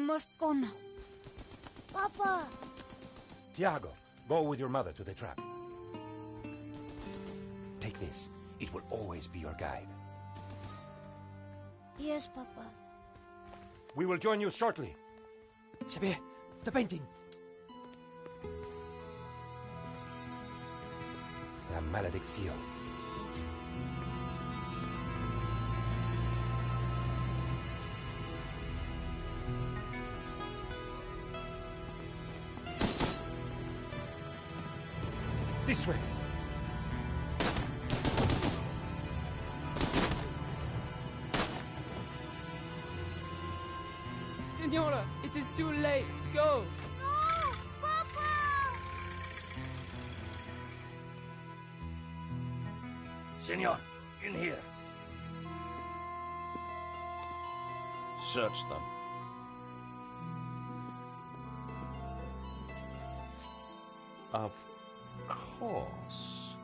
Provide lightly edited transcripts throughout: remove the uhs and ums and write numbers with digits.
must go now. Papa! Tiago, go with your mother to the trap. Take this. It will always be your guide. Yes, Papa. We will join you shortly. Xavier, the painting. La maledicción. This way. Signora, it is too late. Go! No! Papa! Senor, in here. Search them. Of course.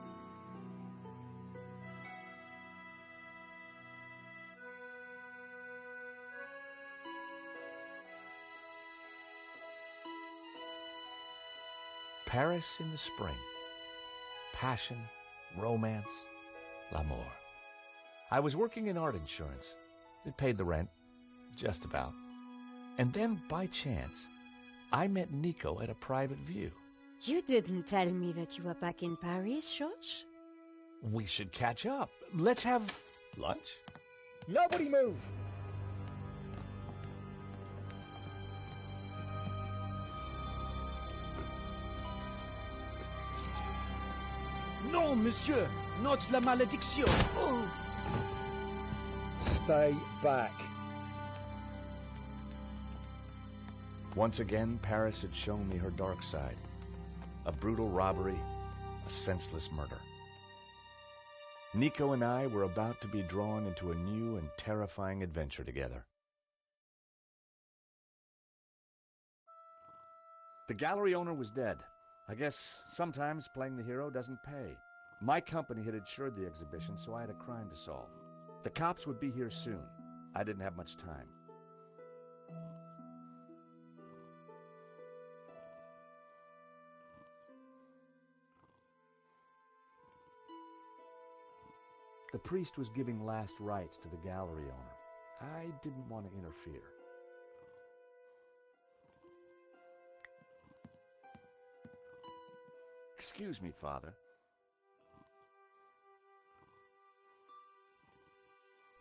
Paris in the spring. Passion, romance, l'amour. I was working in art insurance. It paid the rent, just about. And then, by chance, I met Nico at a private view. You didn't tell me that you were back in Paris, George? We should catch up. Let's have lunch. Nobody move! Non, monsieur, not la malédiction. Oh. Stay back. Once again, Paris had shown me her dark side. A brutal robbery, a senseless murder. Nico and I were about to be drawn into a new and terrifying adventure together. The gallery owner was dead. I guess sometimes playing the hero doesn't pay. My company had insured the exhibition, so I had a crime to solve. The cops would be here soon. I didn't have much time. The priest was giving last rites to the gallery owner. I didn't want to interfere. Excuse me, Father.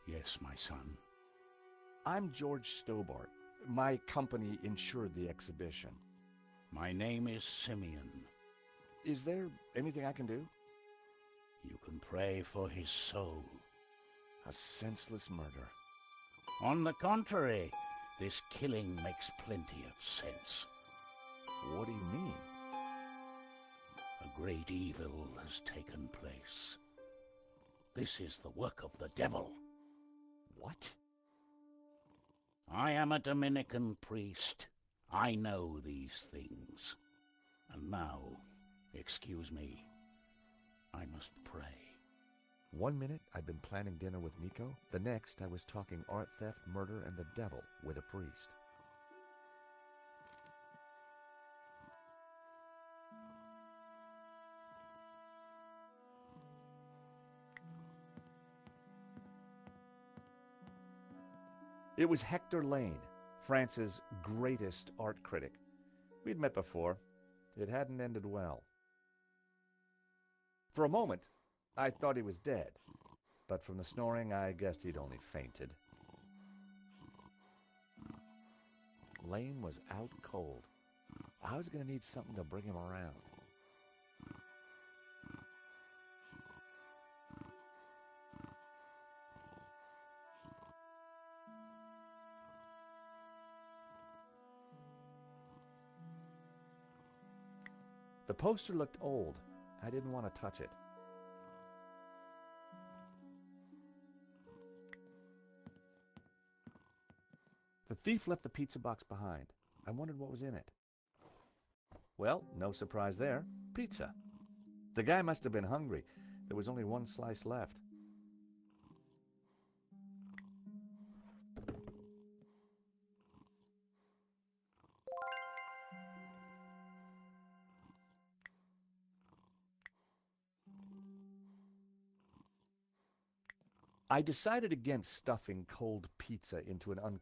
Yes, my son. I'm George Stobart. My company insured the exhibition. My name is Simeon. Is there anything I can do? You can pray for his soul. A senseless murder. On the contrary, this killing makes plenty of sense. What do you mean? A great evil has taken place. This is the work of the devil. What? I am a Dominican priest. I know these things. And now, excuse me, I must pray. 1 minute I'd been planning dinner with Nico. The next I was talking art theft, murder, and the devil with a priest. It was Hector Lane, France's greatest art critic. We'd met before. It hadn't ended well. For a moment, I thought he was dead, but from the snoring, I guessed he'd only fainted. Lane was out cold. I was going to need something to bring him around. The poster looked old. I didn't want to touch it. The thief left the pizza box behind. I wondered what was in it. Well, no surprise there. Pizza. The guy must have been hungry. There was only one slice left. I decided against stuffing cold pizza into an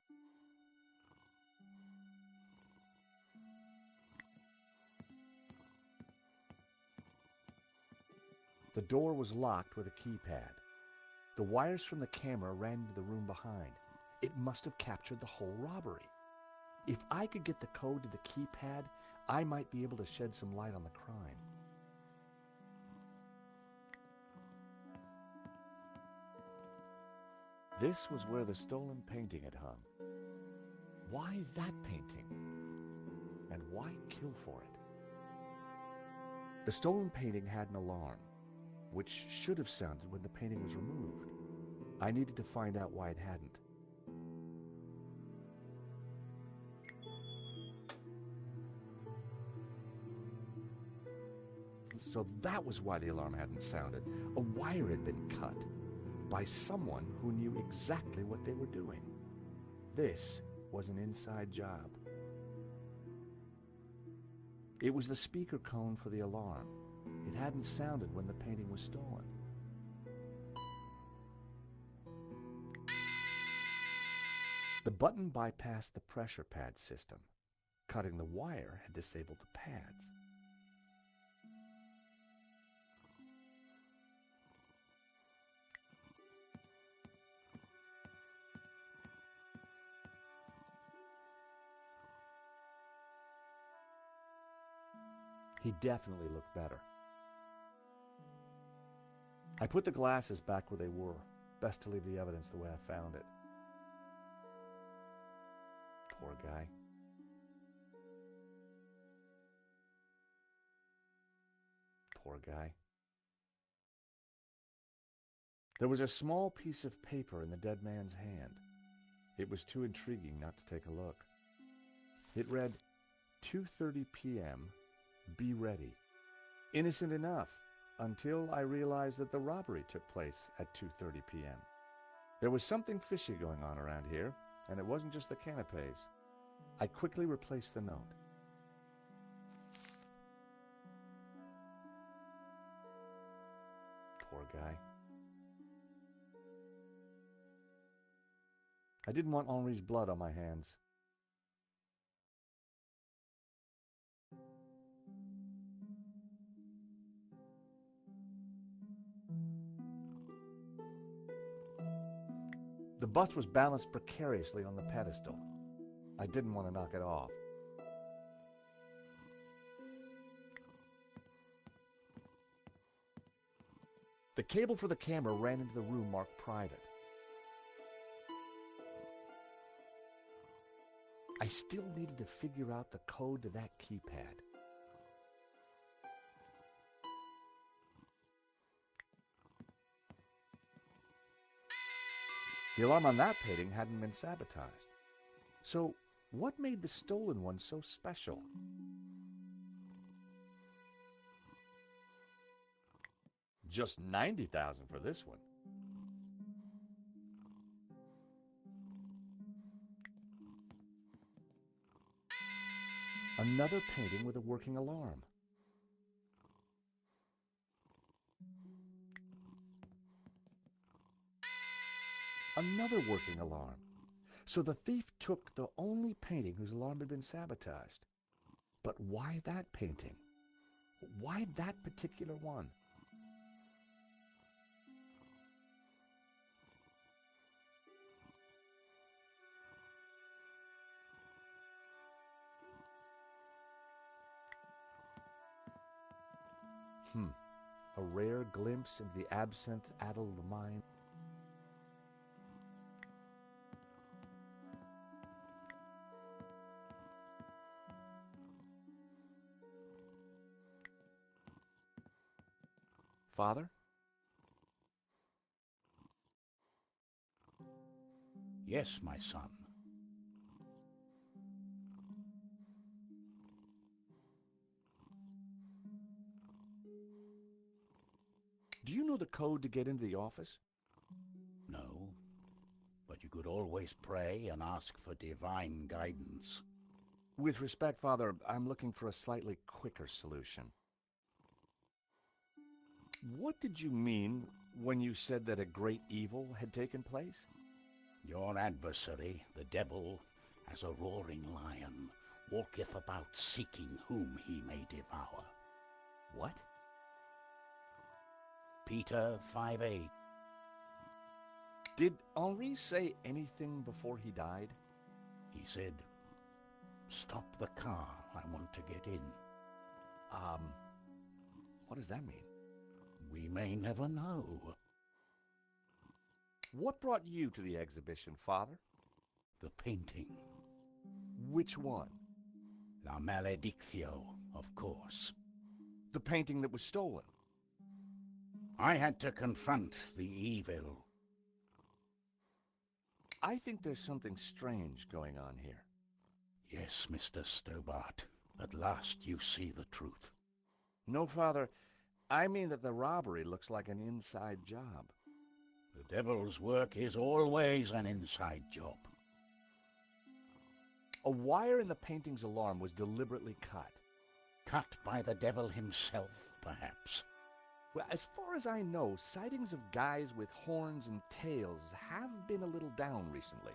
The door was locked with a keypad. The wires from the camera ran into the room behind. It must have captured the whole robbery. If I could get the code to the keypad, I might be able to shed some light on the crime. This was where the stolen painting had hung. Why that painting? And why kill for it? The stolen painting had an alarm, which should have sounded when the painting was removed. I needed to find out why it hadn't. So that was why the alarm hadn't sounded. A wire had been cut by someone who knew exactly what they were doing. This was an inside job. It was the speaker cone for the alarm. It hadn't sounded when the painting was stolen. The button bypassed the pressure pad system. Cutting the wire had disabled the pads. He definitely looked better. I put the glasses back where they were. Best to leave the evidence the way I found it. Poor guy. Poor guy. There was a small piece of paper in the dead man's hand. It was too intriguing not to take a look. It read, 2:30 p.m., be ready. Innocent enough, until I realized that the robbery took place at 2:30 p.m. There was something fishy going on around here, and it wasn't just the canapes. I quickly replaced the note. Poor guy. I didn't want Henri's blood on my hands. The bust was balanced precariously on the pedestal. I didn't want to knock it off. The cable for the camera ran into the room marked private. I still needed to figure out the code to that keypad. The alarm on that painting hadn't been sabotaged. So, what made the stolen one so special? Just $90,000 for this one. Another painting with a working alarm. Another working alarm. So the thief took the only painting whose alarm had been sabotaged. But why that painting? Why that particular one? A rare glimpse into the absinthe-addled mind. Father? Yes, my son. Do you know the code to get into the office? No, but you could always pray and ask for divine guidance. With respect, Father, I'm looking for a slightly quicker solution. What did you mean when you said that a great evil had taken place? Your adversary, the devil, as a roaring lion, walketh about seeking whom he may devour. What? Peter 5:8. Did Henri say anything before he died? He said, "Stop the car, I want to get in." What does that mean? We may never know. What brought you to the exhibition, Father? The painting. Which one? La Maledictio, of course. The painting that was stolen. I had to confront the evil. I think there's something strange going on here. Yes, Mr. Stobart. At last you see the truth. No, Father. I mean that the robbery looks like an inside job. The devil's work is always an inside job. A wire in the painting's alarm was deliberately cut. Cut by the devil himself, perhaps. Well, as far as I know, sightings of guys with horns and tails have been a little down recently.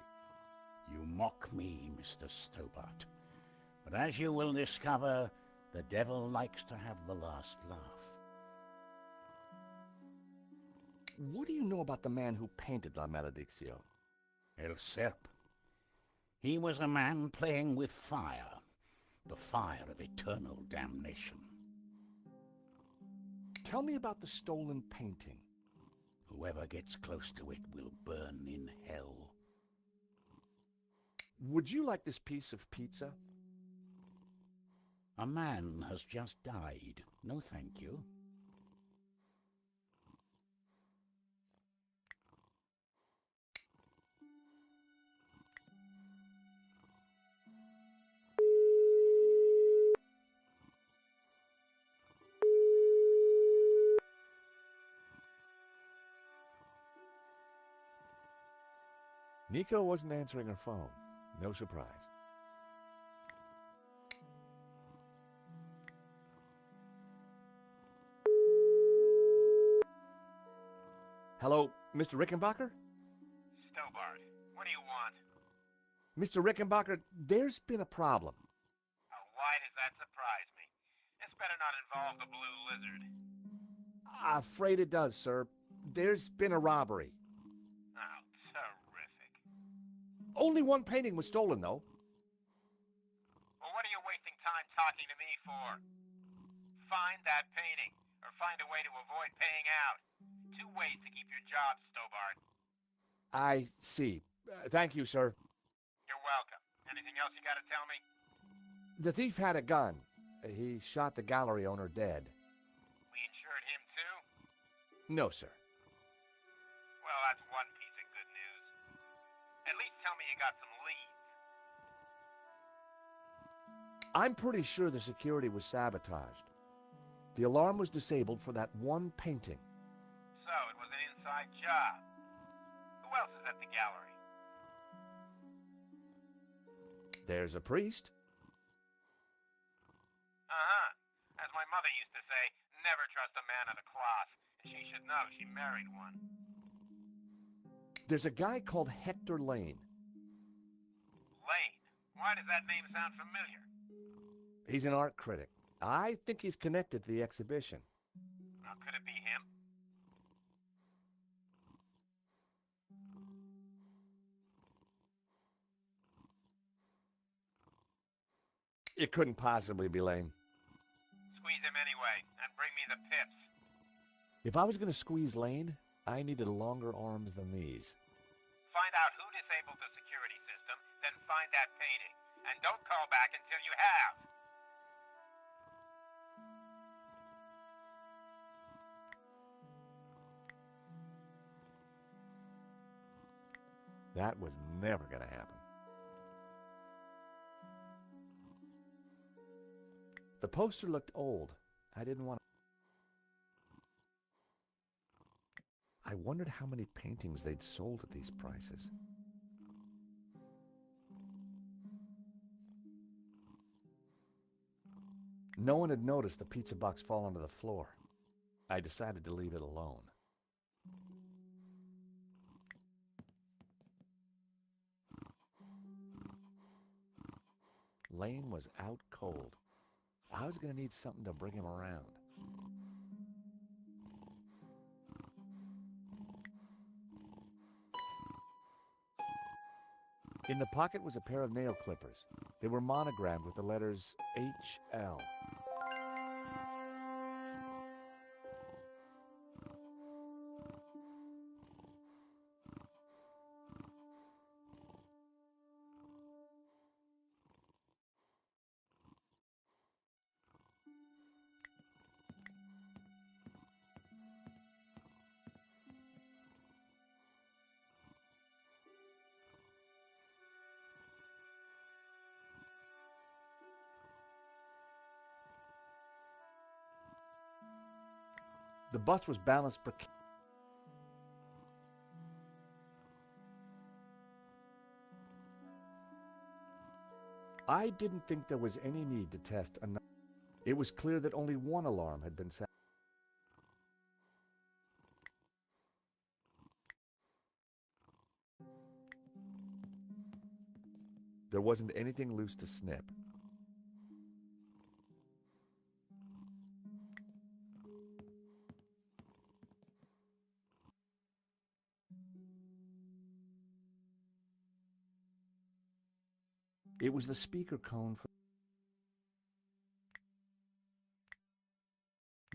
You mock me, Mr. Stobart. But as you will discover, the devil likes to have the last laugh. What do you know about the man who painted La Maledictio? El Serp. He was a man playing with fire, the fire of eternal damnation. Tell me about the stolen painting. Whoever gets close to it will burn in hell. Would you like this piece of pizza? A man has just died. No, thank you. Nico wasn't answering her phone. No surprise. Hello, Mr. Rickenbacker? Stobart, what do you want? Mr. Rickenbacker, there's been a problem. Why does that surprise me? This better not involve the Blue Lizard. Afraid it does, sir. There's been a robbery. Oh, terrific. Only one painting was stolen, though. Well, what are you wasting time talking to me for? Find that painting, or find a way to avoid paying out. Two ways to keep your job, Stobart. I see. Thank you, sir. You're welcome. Anything else you gotta tell me? The thief had a gun. He shot the gallery owner dead. We insured him too? No, sir. Well, that's one piece of good news. At least tell me you got some leads. I'm pretty sure the security was sabotaged. The alarm was disabled for that one painting. So, it was an inside job. Who else is at the gallery? There's a priest. As my mother used to say, never trust a man of the cloth. And she should know she married one. There's a guy called Hector Lane. Lane? Why does that name sound familiar? He's an art critic. I think he's connected to the exhibition. Now, could it be him? It couldn't possibly be Lane. Squeeze him anyway, and bring me the pips. If I was going to squeeze Lane, I needed longer arms than these. Find out who disabled the security system, then find that painting. And don't call back until you have. That was never going to happen. The poster looked old. I didn't want to. I wondered how many paintings they'd sold at these prices. No one had noticed the pizza box fall onto the floor. I decided to leave it alone. Lane was out cold. I was going to need something to bring him around. In the pocket was a pair of nail clippers. They were monogrammed with the letters HL. The bus was balanced I didn't think there was any need to test another. It was clear that only one alarm had been set. There wasn't anything loose to snip. It was the speaker cone for...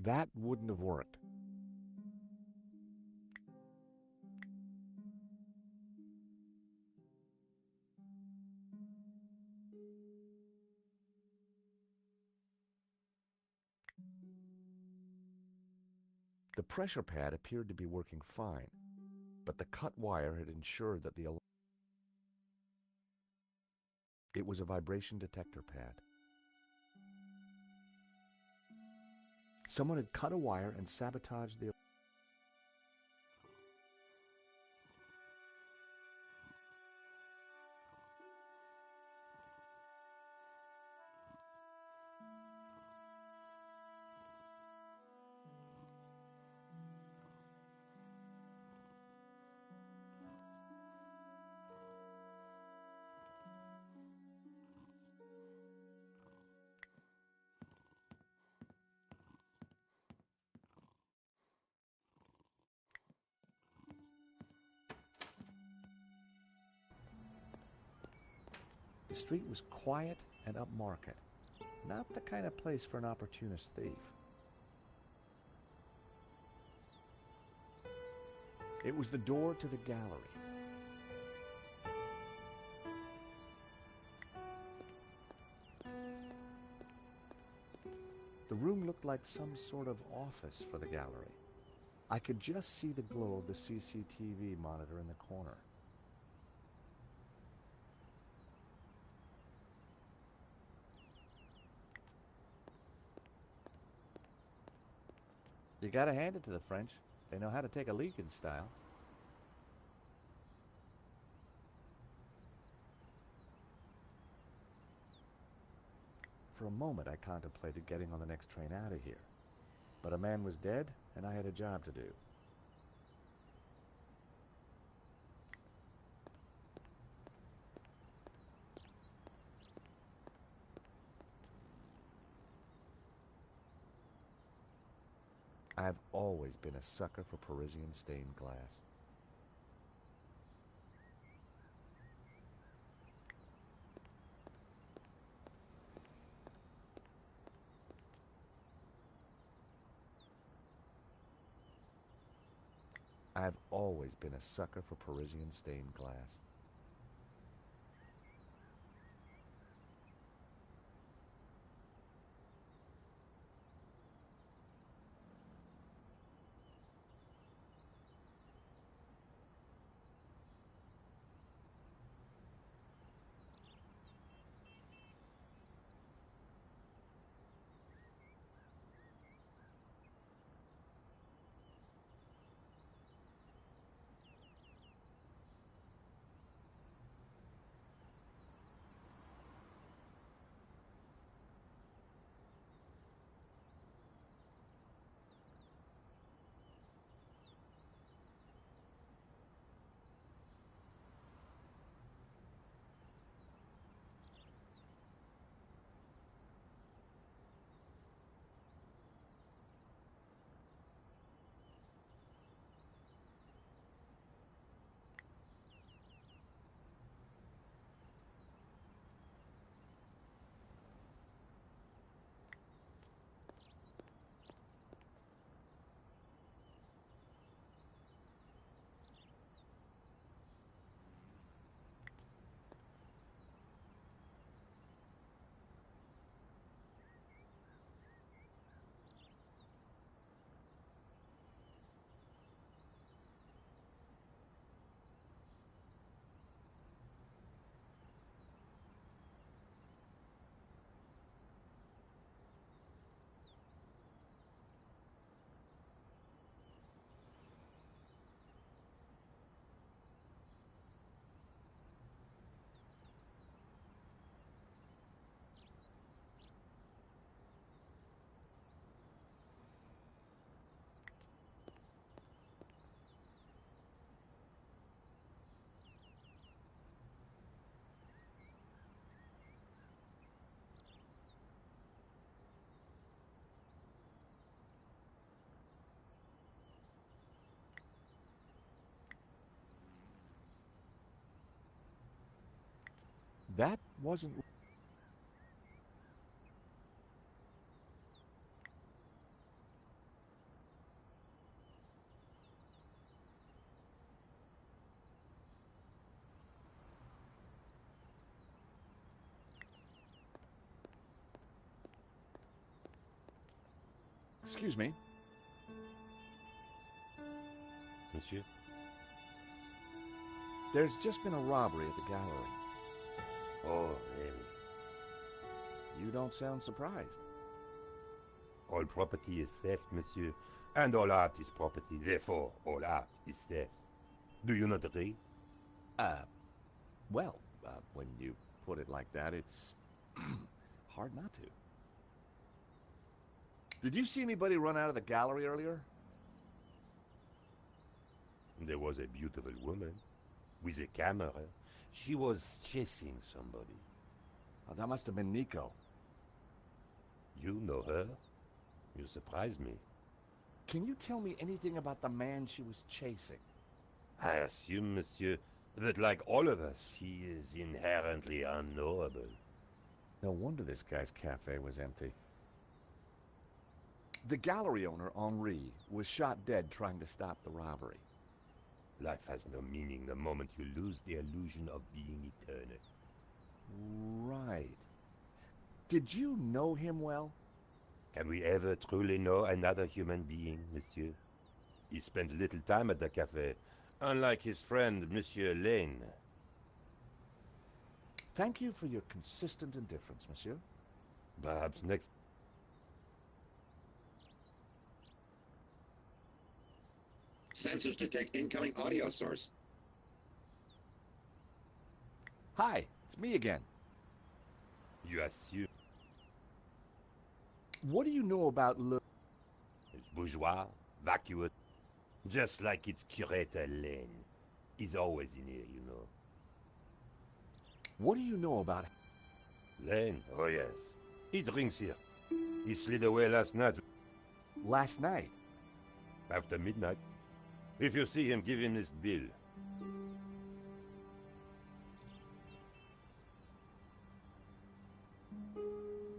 That wouldn't have worked. The pressure pad appeared to be working fine, but the cut wire had ensured that the alarm... It was a vibration detector pad. Someone had cut a wire and sabotaged the... The street was quiet and upmarket, not the kind of place for an opportunist thief. It was the door to the gallery. The room looked like some sort of office for the gallery. I could just see the glow of the CCTV monitor in the corner. You gotta hand it to the French. They know how to take a leak in style. For a moment, I contemplated getting on the next train out of here. But a man was dead, and I had a job to do. I've always been a sucker for Parisian stained glass. I've always been a sucker for Parisian stained glass. That wasn't... Excuse me. Monsieur? There's just been a robbery at the gallery. Oh, really? You don't sound surprised. All property is theft, monsieur. And all art is property. Therefore, all art is theft. Do you not agree? Well, when you put it like that, it's hard not to. Did you see anybody run out of the gallery earlier? There was a beautiful woman with a camera. She was chasing somebody. Oh, that must have been Nico. You know her? You surprise me. Can you tell me anything about the man she was chasing? I assume, monsieur, that like all of us, he is inherently unknowable. No wonder this guy's cafe was empty. The gallery owner, Henri, was shot dead trying to stop the robbery. Life has no meaning the moment you lose the illusion of being eternal. Right. Did you know him well? Can we ever truly know another human being, monsieur? He spent little time at the cafe, unlike his friend, Monsieur Lane. Thank you for your consistent indifference, monsieur. Perhaps next... Sensors detect incoming audio source. Hi, it's me again. You assume... What do you know about Le... It's bourgeois, vacuous, just like its curator Lane. He's always in here, you know. What do you know about... Lane? Oh, yes. He drinks here. He slid away last night. Last night? After midnight. If you see him, give him this bill.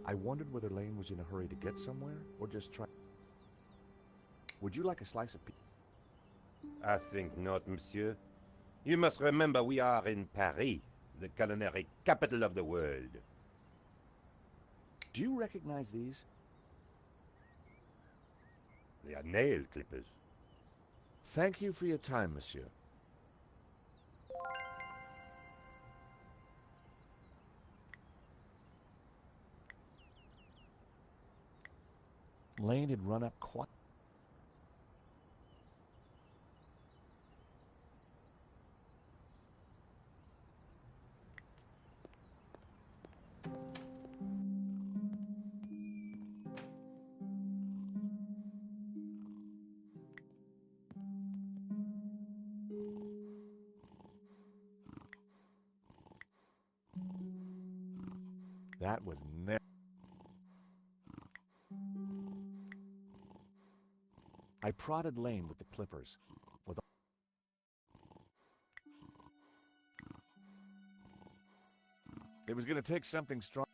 I wondered whether Lane was in a hurry to get somewhere, or just try... Would you like a slice of pizza? I think not, monsieur. You must remember we are in Paris, the culinary capital of the world. Do you recognize these? They are nail clippers. Thank you for your time, monsieur. Lane had run up quite... That was never... I prodded Lane with the clippers. With It was going to take something strong.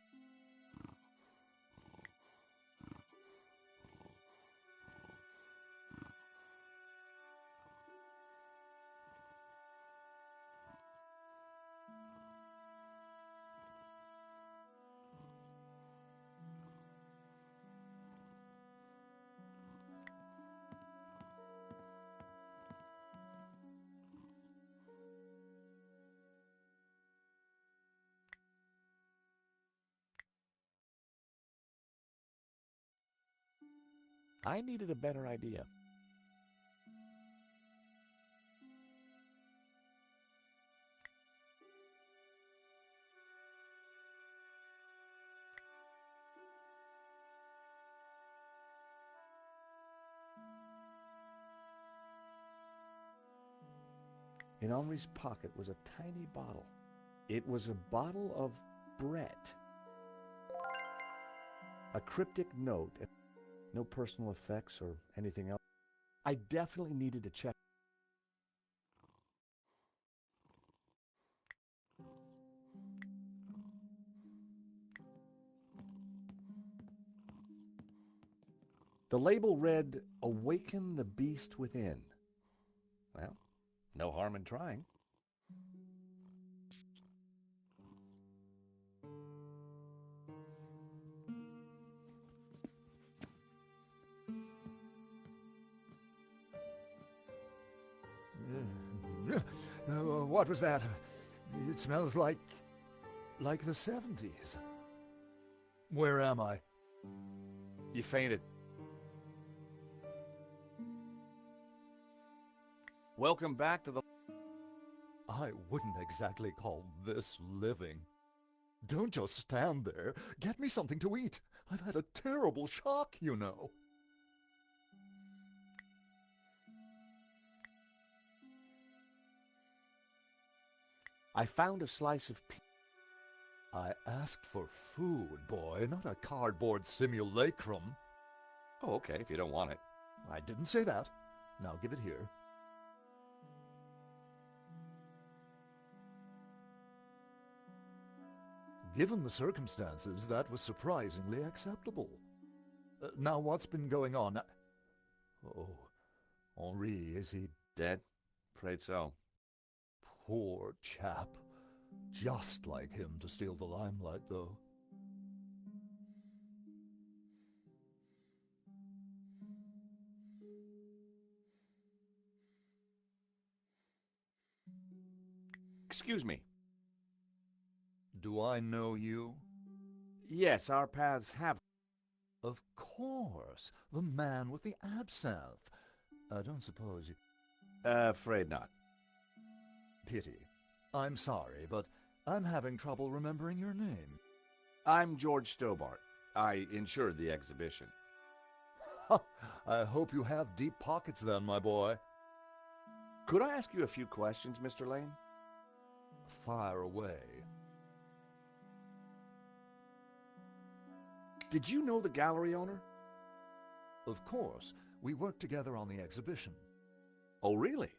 I needed a better idea. In Henri's pocket was a tiny bottle. It was a bottle of Brett. A cryptic note. No personal effects or anything else. I definitely needed to check. The label read, "Awaken the Beast Within." Well, no harm in trying. What was that? It smells like the 70s. Where am I? You fainted. Welcome back to the... I wouldn't exactly call this living. Don't just stand there. Get me something to eat. I've had a terrible shock, you know. I found a slice of pizza. I asked for food, boy, not a cardboard simulacrum. Oh, okay, if you don't want it. I didn't say that. Now give it here. Given the circumstances, that was surprisingly acceptable. Now, what's been going on? Oh, Henri, is he dead? Afraid so. Poor chap. Just like him to steal the limelight, though. Excuse me. Do I know you? Yes, our paths have... Of course. The man with the absinthe. I don't suppose you... Afraid not. Pity. I'm sorry, but I'm having trouble remembering your name. I'm George Stobart. I insured the exhibition. I hope you have deep pockets then, my boy. Could I ask you a few questions, Mr. Lane? Fire away. Did you know the gallery owner? Of course. We worked together on the exhibition. Oh, really?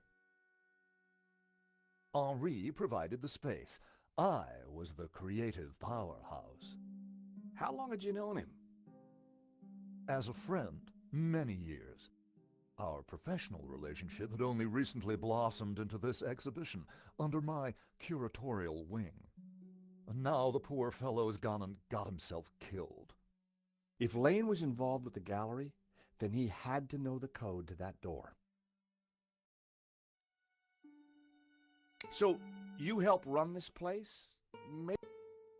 Henri provided the space. I was the creative powerhouse. How long had you known him? As a friend, many years. Our professional relationship had only recently blossomed into this exhibition, under my curatorial wing. And now the poor fellow's gone and got himself killed. If Lane was involved with the gallery, then he had to know the code to that door. So, you help run this place? Maybe...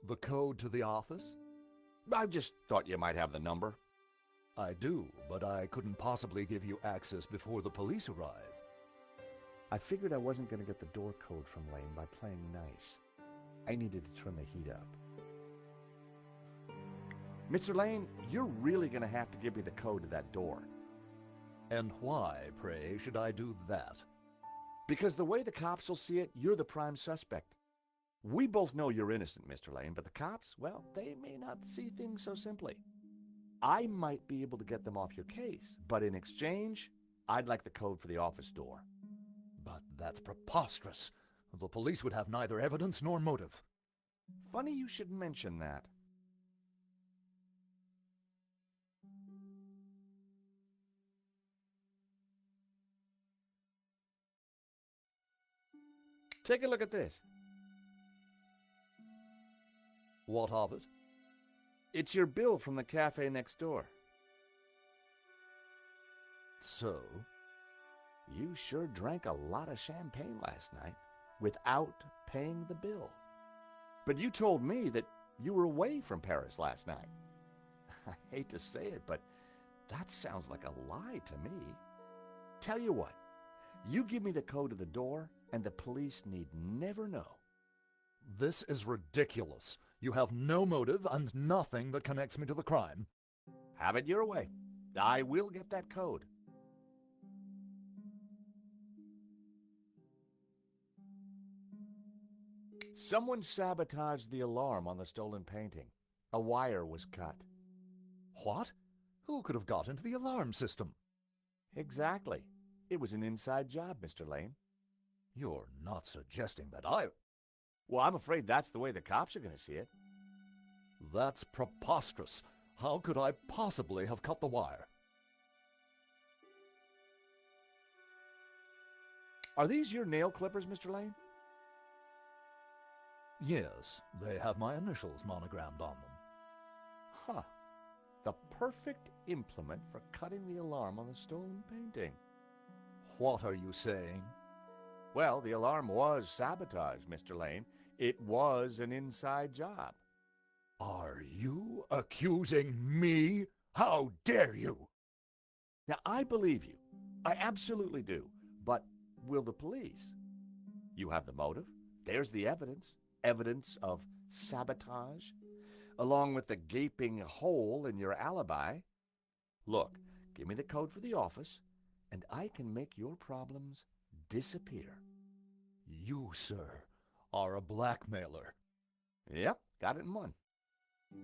The code to the office? I just thought you might have the number. I do, but I couldn't possibly give you access before the police arrive. I figured I wasn't going to get the door code from Lane by playing nice. I needed to turn the heat up. Mr. Lane, you're really going to have to give me the code to that door. And why, pray, should I do that? Because the way the cops will see it, you're the prime suspect. We both know you're innocent, Mr. Lane, but the cops, well, they may not see things so simply. I might be able to get them off your case, but in exchange, I'd like the code for the office door. But that's preposterous. The police would have neither evidence nor motive. Funny you should mention that. Take a look at this. What of it? It's your bill from the cafe next door. So? You sure drank a lot of champagne last night without paying the bill. But you told me that you were away from Paris last night. I hate to say it, but that sounds like a lie to me. Tell you what, you give me the code to the door, and the police need never know. This is ridiculous. You have no motive and nothing that connects me to the crime. Have it your way. I will get that code. Someone sabotaged the alarm on the stolen painting. A wire was cut. What? Who could have got into the alarm system? Exactly. It was an inside job, Mr. Lane. You're not suggesting that I... Well, I'm afraid that's the way the cops are going to see it. That's preposterous. How could I possibly have cut the wire? Are these your nail clippers, Mr. Lane? Yes, they have my initials monogrammed on them. Huh. The perfect implement for cutting the alarm on the stolen painting. What are you saying? Well, the alarm was sabotaged, Mr. Lane. It was an inside job. Are you accusing me? How dare you? Now, I believe you. I absolutely do. But will the police? You have the motive. There's the evidence. Evidence of sabotage, along with the gaping hole in your alibi. Look, give me the code for the office, and I can make your problems disappear. You, sir, are a blackmailer. Yep, got it in one.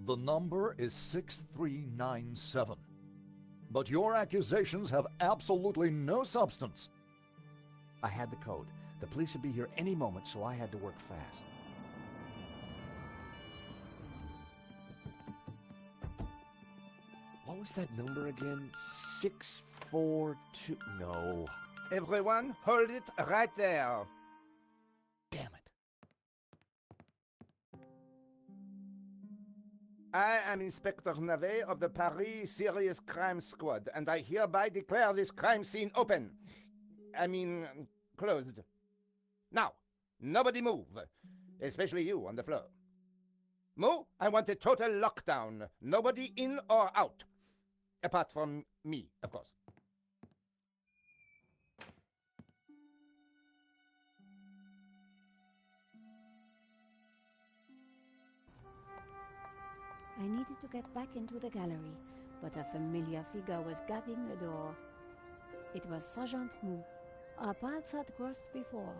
The number is 6397. But your accusations have absolutely no substance. I had the code. The police would be here any moment, so I had to work fast. What was that number again? 642... No. Everyone, hold it right there. Damn it. I am Inspector Navet of the Paris Serious Crime Squad, and I hereby declare this crime scene open. Closed. Now, nobody move, especially you on the floor. Mo, I want a total lockdown. Nobody in or out. Apart from me, of course. I needed to get back into the gallery, but a familiar figure was guarding the door. It was Sergeant Mou. Our paths had crossed before.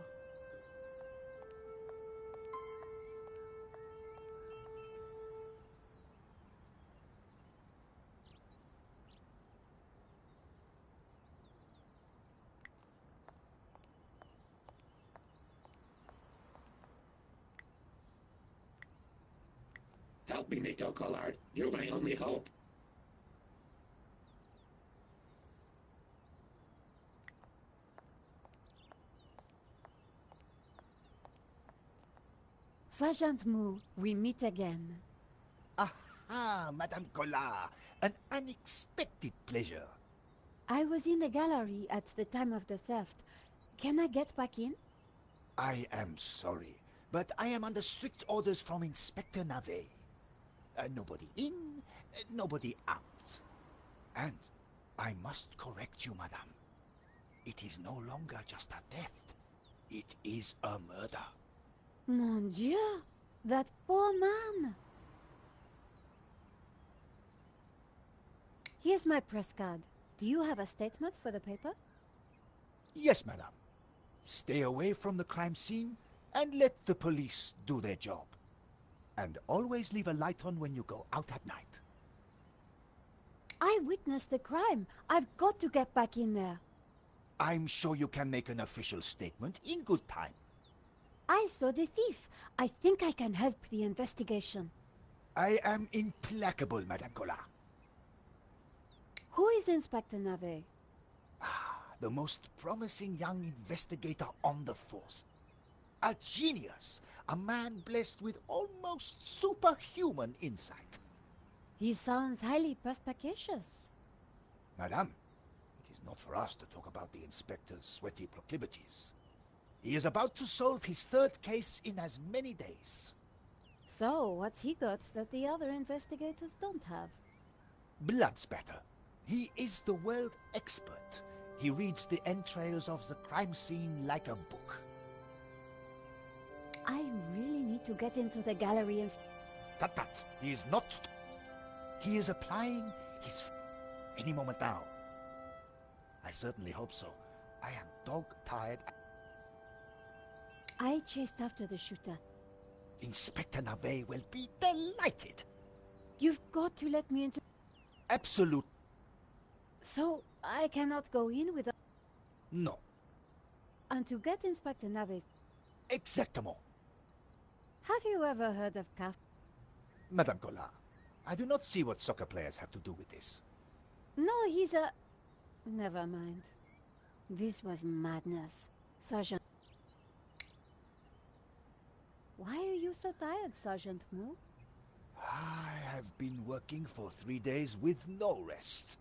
Help me, Nico Collard. You're my only hope. Sergeant Mou, we meet again. Aha, Madame Collard. An unexpected pleasure. I was in the gallery at the time of the theft. Can I get back in? I am sorry, but I am under strict orders from Inspector Navet. Nobody in, nobody out. And I must correct you, madame. It is no longer just a theft. It is a murder. Mon Dieu! That poor man! Here's my press card. Do you have a statement for the paper? Yes, madame. Stay away from the crime scene and let the police do their job. And always leave a light on when you go out at night. I witnessed the crime. I've got to get back in there. I'm sure you can make an official statement in good time. I saw the thief. I think I can help the investigation. I am implacable, Madame Collard. Who is Inspector Navet? The most promising young investigator on the force. A genius. A man blessed with almost superhuman insight. He sounds highly perspicacious. Madame, it is not for us to talk about the inspector's sweaty proclivities. He is about to solve his third case in as many days. So, what's he got that the other investigators don't have? Blood spatter. He is the world expert. He reads the entrails of the crime scene like a book. I really need to get into the gallery and... Tut. He is not... He is applying his... Any moment now. I certainly hope so. I am dog-tired. I chased after the shooter. Inspector Navet will be delighted. You've got to let me into... Absolute. So, I cannot go in without... No. And to get Inspector Navet... Exactement. Have you ever heard of Kaf... Madame Collard, I do not see what soccer players have to do with this. No, he's a... Never mind. This was madness. Sergeant. Why are you so tired, Sergeant Mu? I have been working for 3 days with no rest.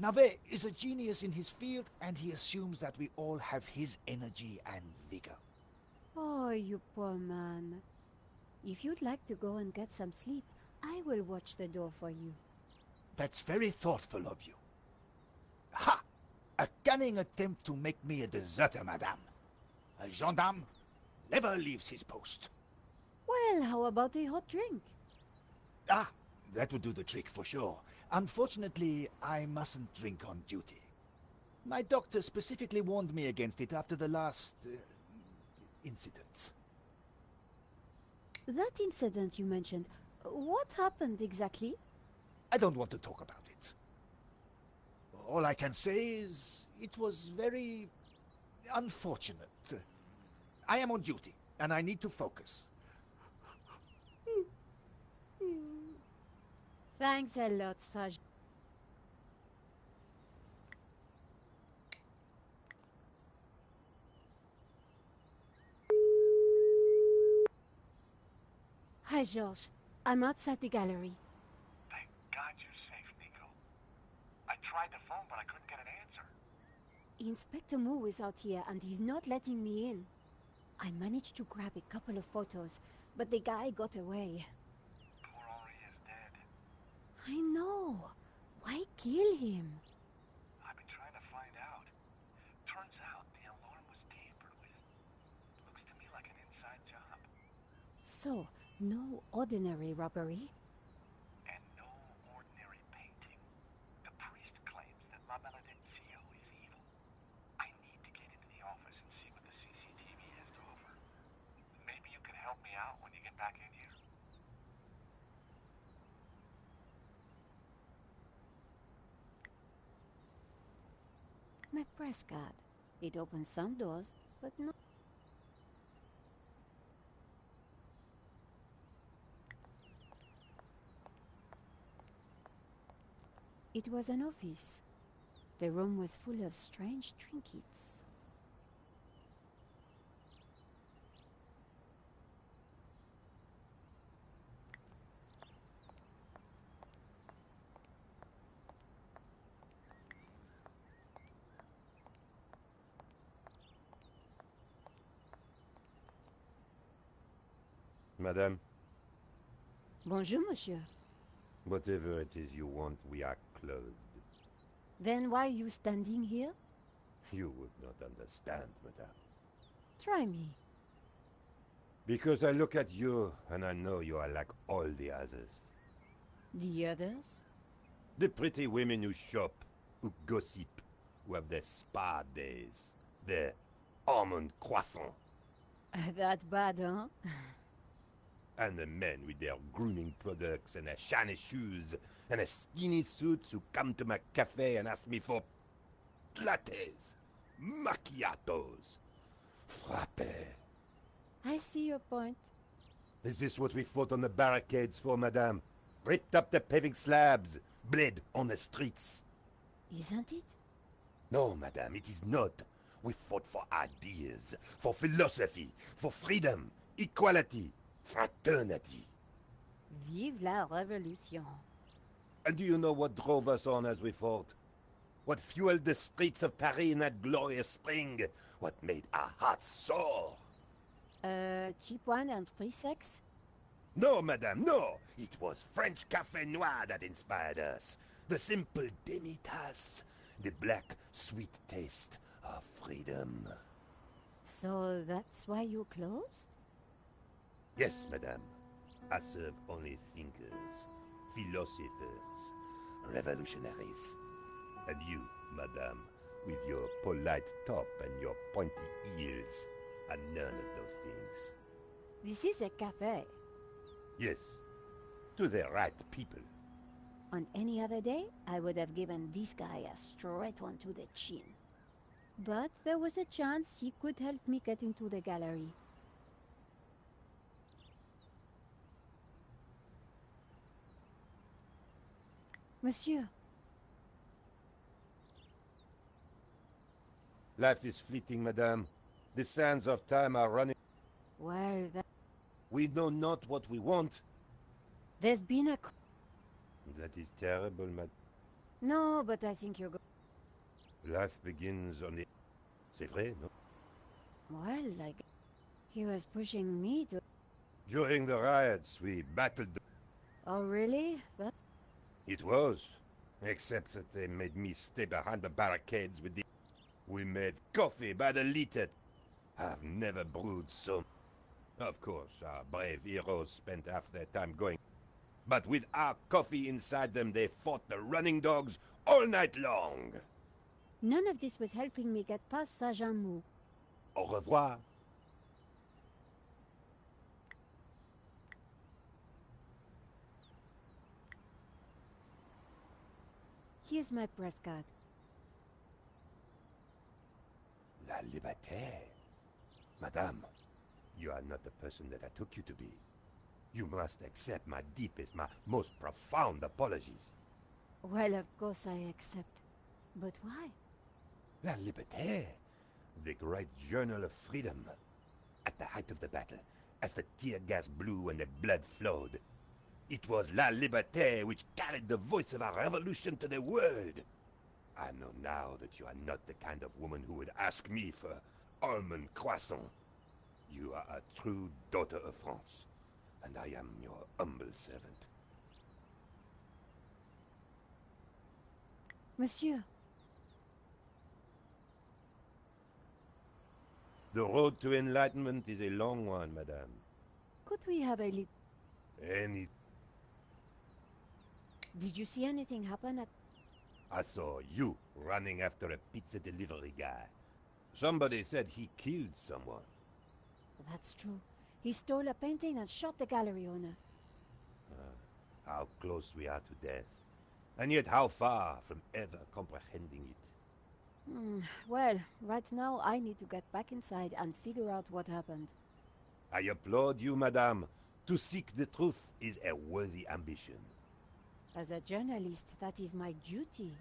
Navet is a genius in his field, and he assumes that we all have his energy and vigor. Oh, you poor man. If you'd like to go and get some sleep, I will watch the door for you. That's very thoughtful of you. Ha! A cunning attempt to make me a deserter, madame. A gendarme never leaves his post. Well, how about a hot drink? Ah, that would do the trick for sure. Unfortunately, I mustn't drink on duty. My doctor specifically warned me against it after the last incident. That incident you mentioned, what happened exactly? I don't want to talk about it. All I can say is it was very unfortunate. I am on duty, and I need to focus. Thanks a lot, Sergeant. Hi, George. I'm outside the gallery. Thank God you're safe, Nico. I tried the phone, but I couldn't get an answer. Inspector Mu is out here, and he's not letting me in. I managed to grab a couple of photos, but the guy got away. Poor Henri is dead. I know. Why kill him? I've been trying to find out. Turns out the alarm was tampered with. Looks to me like an inside job. So, no ordinary robbery? And no ordinary painting. The priest claims that La Benedictio is evil. I need to get into the office and see what the CCTV has to offer. Maybe you can help me out when you get back in here? My press card. It opens some doors, but no. It was an office. The room was full of strange trinkets. Madame, Bonjour, monsieur. whatever it is you want, we are closed. Then why are you standing here? You would not understand, madame. Try me. Because I look at you, and I know you are like all the others. The others? The pretty women who shop, who gossip, who have their spa days, their almond croissant. That bad, huh? And the men with their grooming products and their shiny shoes and their skinny suits who come to my cafe and ask me for lattes, macchiatos, frappe. I see your point. Is this what we fought on the barricades for, madame? Ripped up the paving slabs, bled on the streets. Isn't it? No, madame, it is not. We fought for ideas, for philosophy, for freedom, equality, fraternity. Vive la révolution. And do you know what drove us on as we fought? What fueled the streets of Paris in that glorious spring? What made our hearts soar? Cheap wine and free sex? No, madame, no! It was French Café Noir that inspired us. The simple demi-tasse. The black, sweet taste of freedom. So that's why you closed? Yes, madame. I serve only thinkers, philosophers, revolutionaries. And you, madame, with your polite top and your pointy heels, are none of those things. This is a cafe. Yes, to the right people. On any other day, I would have given this guy a straight one to the chin. But there was a chance he could help me get into the gallery. Monsieur. Life is fleeting, madame. The sands of time are running. Well, We know not what we want. there's been a... That is terrible, madame. No, but I think you're Life begins on the... C'est vrai, no? Well, like... He was pushing me to... During the riots, we battled... Oh, really? That... It was. Except that they made me stay behind the barricades with the... We made coffee by the liter. I've never brewed so... Of course, our brave heroes spent half their time going... But with our coffee inside them, they fought the running dogs all night long. None of this was helping me get past Sergeant Mou. Au revoir. Here's my press card. La liberté. Madame, you are not the person that I took you to be. You must accept my deepest, my most profound apologies. Well, of course I accept. But why? La Liberté, the great journal of freedom. At the height of the battle, as the tear gas blew and the blood flowed, it was La Liberté which carried the voice of our revolution to the world. I know now that you are not the kind of woman who would ask me for almond croissant. You are a true daughter of France, and I am your humble servant. Monsieur. The road to enlightenment is a long one, madame. Could we have a little... Any... Did you see anything happen at... I saw you running after a pizza delivery guy. Somebody said he killed someone. That's true. He stole a painting and shot the gallery owner. How close we are to death. And yet how far from ever comprehending it. Well, right now I need to get back inside and figure out what happened. I applaud you, madame. To seek the truth is a worthy ambition. As a journalist, that is my duty.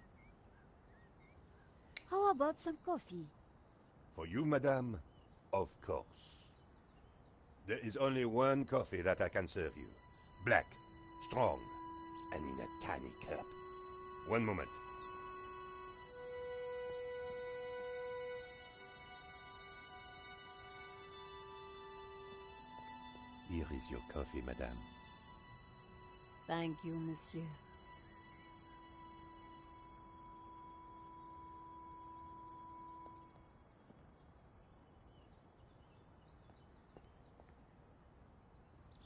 How about some coffee? For you, madame, of course. There is only one coffee that I can serve you. Black, strong, and in a tiny cup. One moment. Here is your coffee, madame. Thank you, monsieur.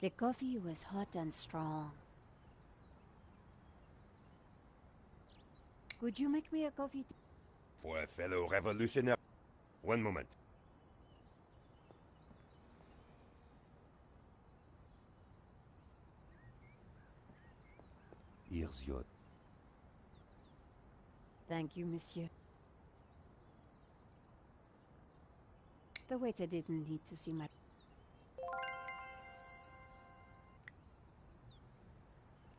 The coffee was hot and strong. Could you make me a coffee? For a fellow revolutionary. One moment. Here's your... Thank you, monsieur. The waiter didn't need to see my...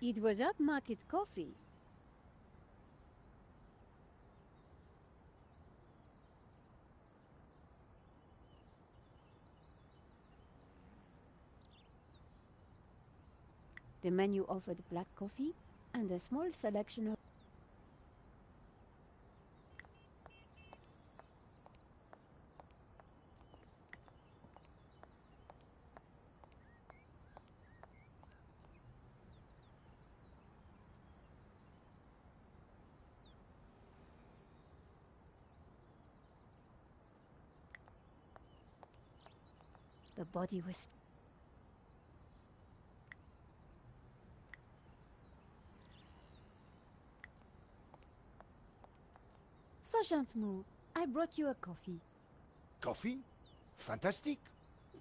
It was upmarket coffee. The menu offered black coffee and a small selection of... The body was... Sergeant Mou, I brought you a coffee. Coffee? Fantastic.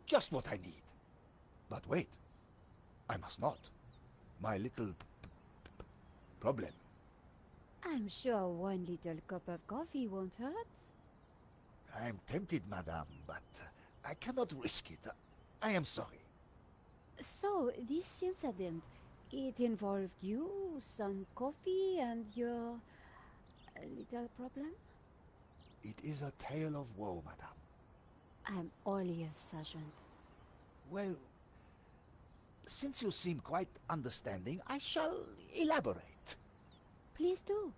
Just what I need. But wait. I must not. My little problem. I'm sure one little cup of coffee won't hurt. I'm tempted, madame, but I cannot risk it. I am sorry. So, this incident, it involved you, some coffee, and your... little problem? It is a tale of woe, madame. I'm all ears, Sergeant. Well, since you seem quite understanding, I shall elaborate. Please do.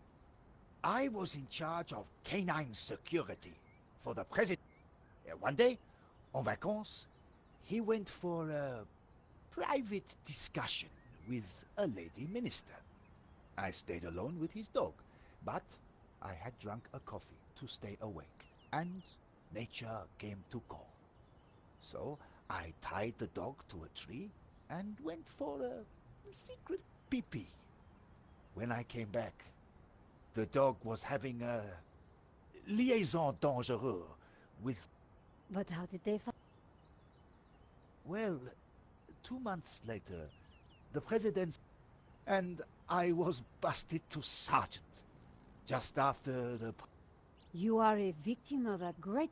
I was in charge of canine security for the president. One day, en vacances, he went for a private discussion with a lady minister. I stayed alone with his dog, but I had drunk a coffee to stay awake, and nature came to call. So I tied the dog to a tree and went for a secret pee-pee. When I came back, the dog was having a liaison dangereuse with... But how did they find... Well, 2 months later, the president... And I was busted to sergeant. Just after the... You are a victim of a great...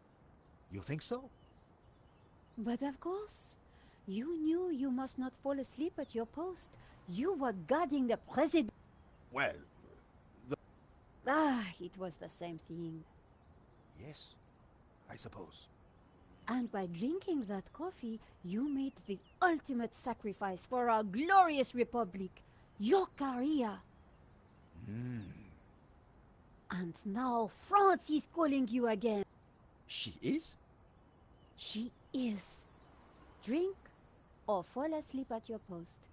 You think so? But of course. You knew you must not fall asleep at your post. You were guarding the president. Well, it was the same thing. yes, I suppose. And by drinking that coffee, you made the ultimate sacrifice for our glorious republic, your career. And now France is calling you again. She is? She is. Drink or fall asleep at your post.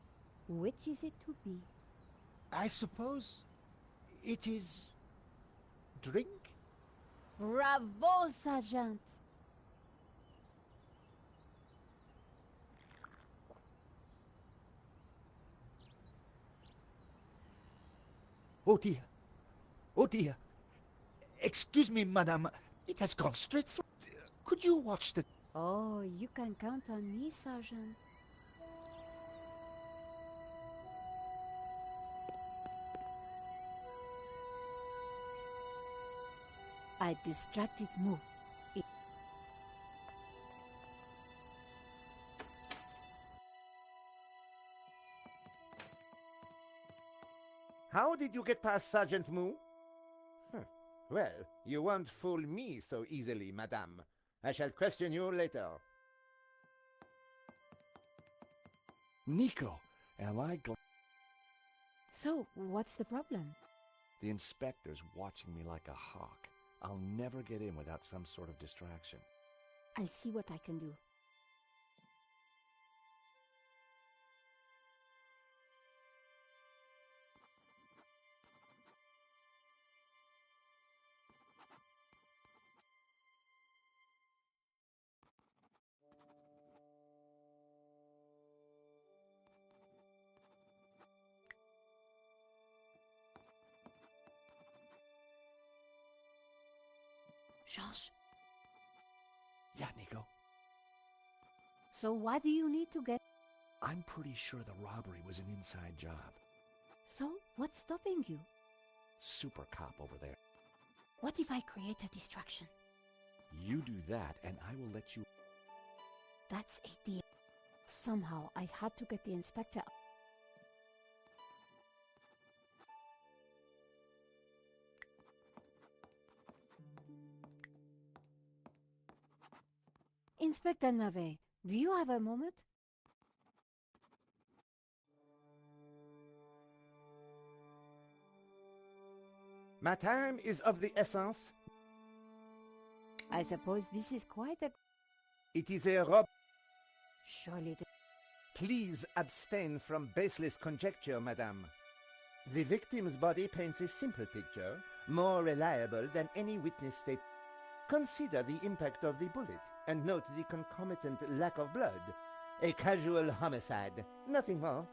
Which is it to be? I suppose it is... drink? Bravo, Sergeant! Oh dear. Oh dear. Excuse me, madame. It has gone straight through. Could you watch the... Oh, you can count on me, Sergeant. I distracted Mu. How did you get past Sergeant Mu? Well, you won't fool me so easily, madame. I shall question you later. Nico, am I glad? So, what's the problem? The inspector's watching me like a hawk. I'll never get in without some sort of distraction. I'll see what I can do. Georges? Yeah, Nico. So why do you need to get... I'm pretty sure the robbery was an inside job. So, what's stopping you? Super cop over there. What if I create a distraction? You do that, and I will let you... That's a deal. Somehow, I had to get the inspector... Inspector Navet, do you have a moment? My time is of the essence. I suppose this is quite a... It is a rob... Surely the... Please abstain from baseless conjecture, madame. The victim's body paints a simple picture, more reliable than any witness state. Consider the impact of the bullet, and note the concomitant lack of blood. A casual homicide, nothing more.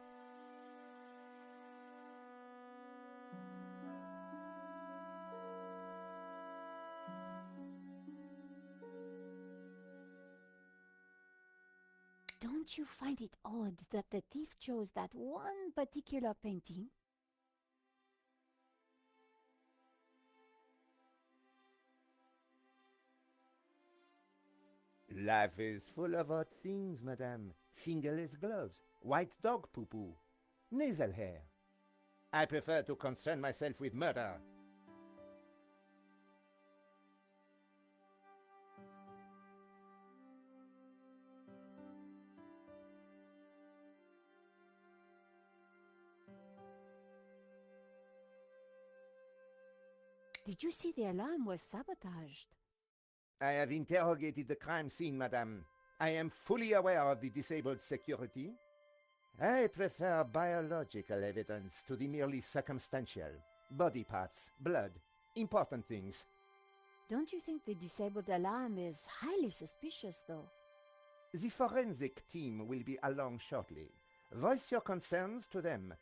Don't you find it odd that the thief chose that one particular painting? Life is full of odd things, madame. Fingerless gloves, white dog poo-poo, nasal hair. I prefer to concern myself with murder. Did you see the alarm was sabotaged? I have interrogated the crime scene, madame. I am fully aware of the disabled security. I prefer biological evidence to the merely circumstantial. Body parts, blood, important things. Don't you think the disabled alarm is highly suspicious, though? The forensic team will be along shortly. Voice your concerns to them.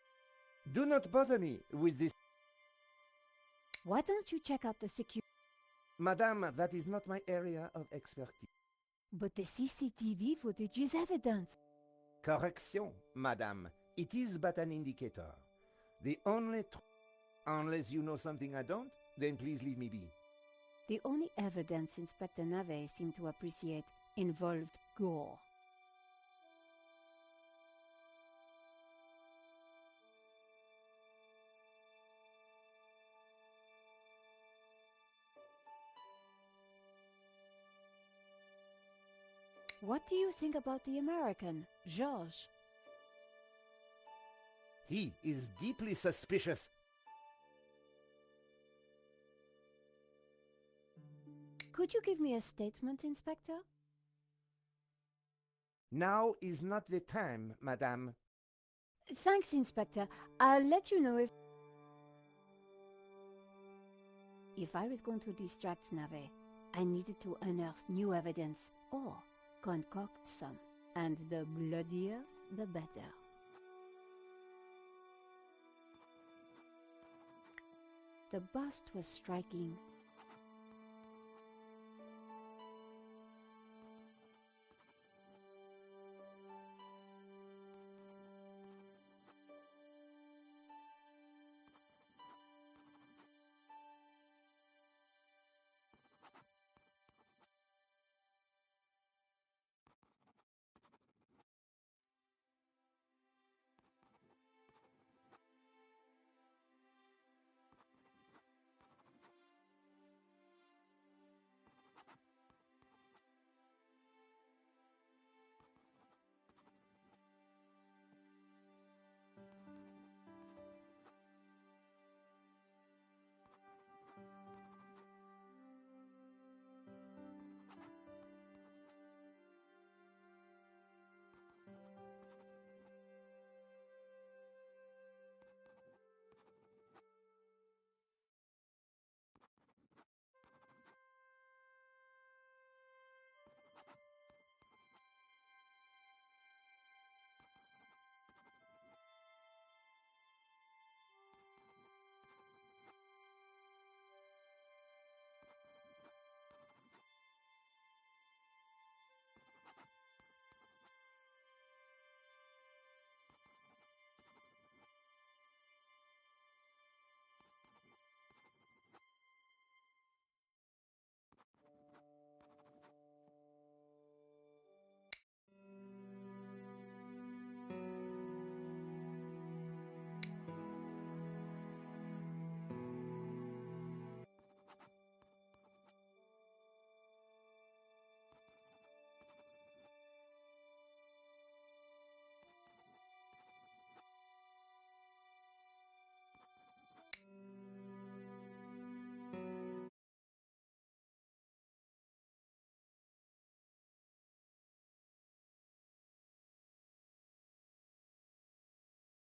Do not bother me with this. Why don't you check out the security? Madame, that is not my area of expertise. But the CCTV footage is evidence. Correction, madame. It is but an indicator. The only unless you know something I don't, then please leave me be. The only evidence Inspector Nave seemed to appreciate involved gore. What do you think about the American, Georges? He is deeply suspicious. Could you give me a statement, Inspector? Now is not the time, madame. Thanks, Inspector. I'll let you know if I was going to distract Nave, I needed to unearth new evidence or concoct some. And the bloodier, the better. The bust was striking,